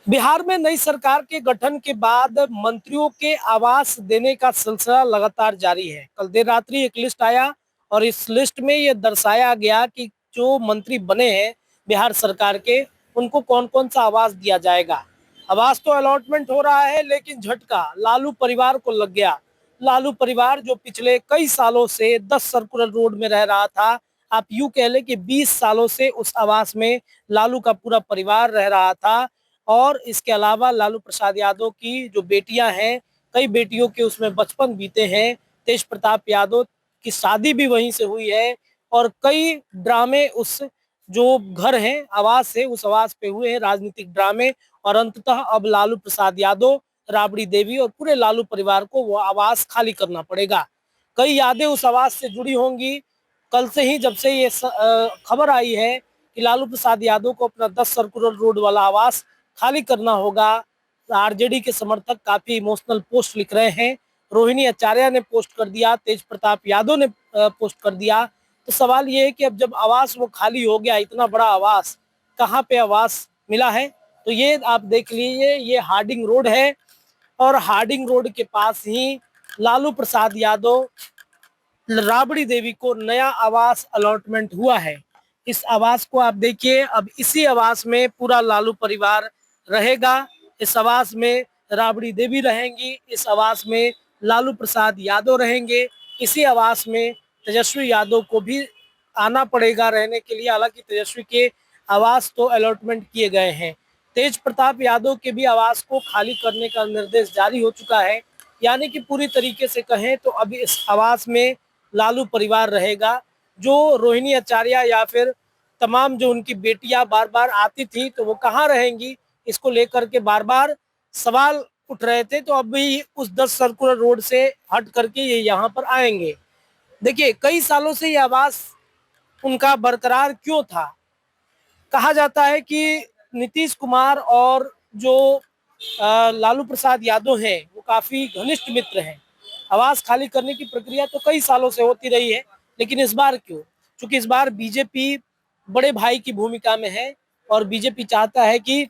बिहार में नई सरकार के गठन के बाद मंत्रियों के आवास देने का सिलसिला लगातार जारी है। कल देर रात्रि एक लिस्ट आया और इस लिस्ट में ये दर्शाया गया कि जो मंत्री बने हैं बिहार सरकार के, उनको कौन कौन सा आवास दिया जाएगा। आवास तो अलॉटमेंट हो रहा है, लेकिन झटका लालू परिवार को लग गया। लालू परिवार जो पिछले कई सालों से 10 सर्कुलर रोड में रह रहा था, आप यूं कह ले कि 20 सालों से उस आवास में लालू का पूरा परिवार रह रहा था। और इसके अलावा लालू प्रसाद यादव की जो बेटियां हैं, कई बेटियों के उसमें बचपन बीते हैं। तेज प्रताप यादव की शादी भी वहीं से हुई है और कई ड्रामे उस जो घर है, आवास है, उस आवास पे हुए हैं, राजनीतिक ड्रामे। और अंततः अब लालू प्रसाद यादव, राबड़ी देवी और पूरे लालू परिवार को वो आवास खाली करना पड़ेगा। कई यादें उस आवास से जुड़ी होंगी। कल से ही, जब से ये खबर आई है कि लालू प्रसाद यादव को अपना 10 सर्कुलर रोड वाला आवास खाली करना होगा, आरजेडी के समर्थक काफी इमोशनल पोस्ट लिख रहे हैं। रोहिणी आचार्य ने पोस्ट कर दिया, तेज प्रताप यादव ने पोस्ट कर दिया। तो सवाल ये है कि अब जब आवास वो खाली हो गया, इतना बड़ा आवास, कहाँ पे आवास मिला है? तो ये आप देख लीजिए, ये हार्डिंग रोड है और हार्डिंग रोड के पास ही लालू प्रसाद यादव, राबड़ी देवी को नया आवास अलॉटमेंट हुआ है। इस आवास को आप देखिए, अब इसी आवास में पूरा लालू परिवार रहेगा। इस आवास में राबड़ी देवी रहेंगी, इस आवास में लालू प्रसाद यादव रहेंगे, इसी आवास में तेजस्वी यादव को भी आना पड़ेगा रहने के लिए। हालांकि तेजस्वी के आवास तो अलॉटमेंट किए गए हैं। तेज प्रताप यादव के भी आवास को खाली करने का निर्देश जारी हो चुका है। यानी कि पूरी तरीके से कहें तो अभी इस आवास में लालू परिवार रहेगा। जो रोहिणी आचार्य या फिर तमाम जो उनकी बेटियां बार बार आती थी, तो वो कहाँ रहेंगी, इसको लेकर के बार बार सवाल उठ रहे थे। तो अभी उस 10 सर्कुलर रोड से हट करके ये यहाँ पर आएंगे। देखिए, कई सालों से ये आवास उनका बरकरार क्यों था? कहा जाता है कि नीतीश कुमार और जो लालू प्रसाद यादव हैं, वो काफी घनिष्ठ मित्र हैं। आवास खाली करने की प्रक्रिया तो कई सालों से होती रही है, लेकिन इस बार क्यों? क्योंकि इस बार बीजेपी बड़े भाई की भूमिका में है और बीजेपी चाहता है कि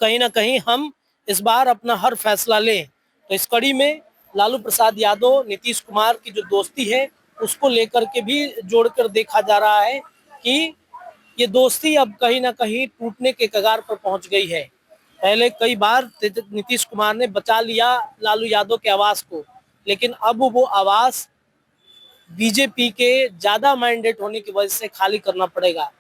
कहीं ना कहीं हम इस बार अपना हर फैसला लें। तो इस कड़ी में लालू प्रसाद यादव, नीतीश कुमार की जो दोस्ती है, उसको लेकर के भी जोड़कर देखा जा रहा है कि ये दोस्ती अब कहीं ना कहीं टूटने के कगार पर पहुंच गई है। पहले कई बार नीतीश कुमार ने बचा लिया लालू यादव के आवास को, लेकिन अब वो आवास बीजेपी के ज्यादा मैंडेट होने की वजह से खाली करना पड़ेगा।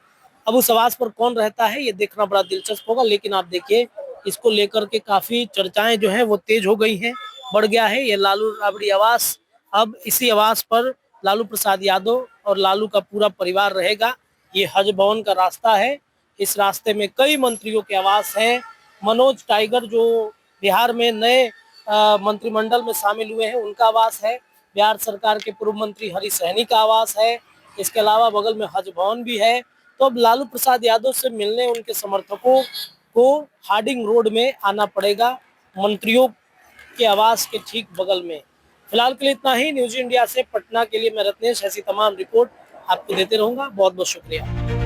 अब उस आवास पर कौन रहता है, ये देखना बड़ा दिलचस्प होगा। लेकिन आप देखिए, इसको लेकर के काफी चर्चाएं जो है वो तेज हो गई हैं, बढ़ गया है ये लालू राबड़ी आवास। अब इसी आवास पर लालू प्रसाद यादव और लालू का पूरा परिवार रहेगा। ये हज भवन का रास्ता है, इस रास्ते में कई मंत्रियों के आवास हैं। मनोज टाइगर जो बिहार में नए मंत्रिमंडल में शामिल हुए हैं, उनका आवास है। बिहार सरकार के पूर्व मंत्री हरी सहनी का आवास है। इसके अलावा बगल में हज भवन भी है। तो अब लालू प्रसाद यादव से मिलने उनके समर्थकों को हार्डिंग रोड में आना पड़ेगा, मंत्रियों के आवास के ठीक बगल में। फिलहाल के लिए इतना ही। न्यूज इंडिया से पटना के लिए मैं रत्नेश ऐसी तमाम रिपोर्ट आपको देते रहूंगा। बहुत बहुत शुक्रिया।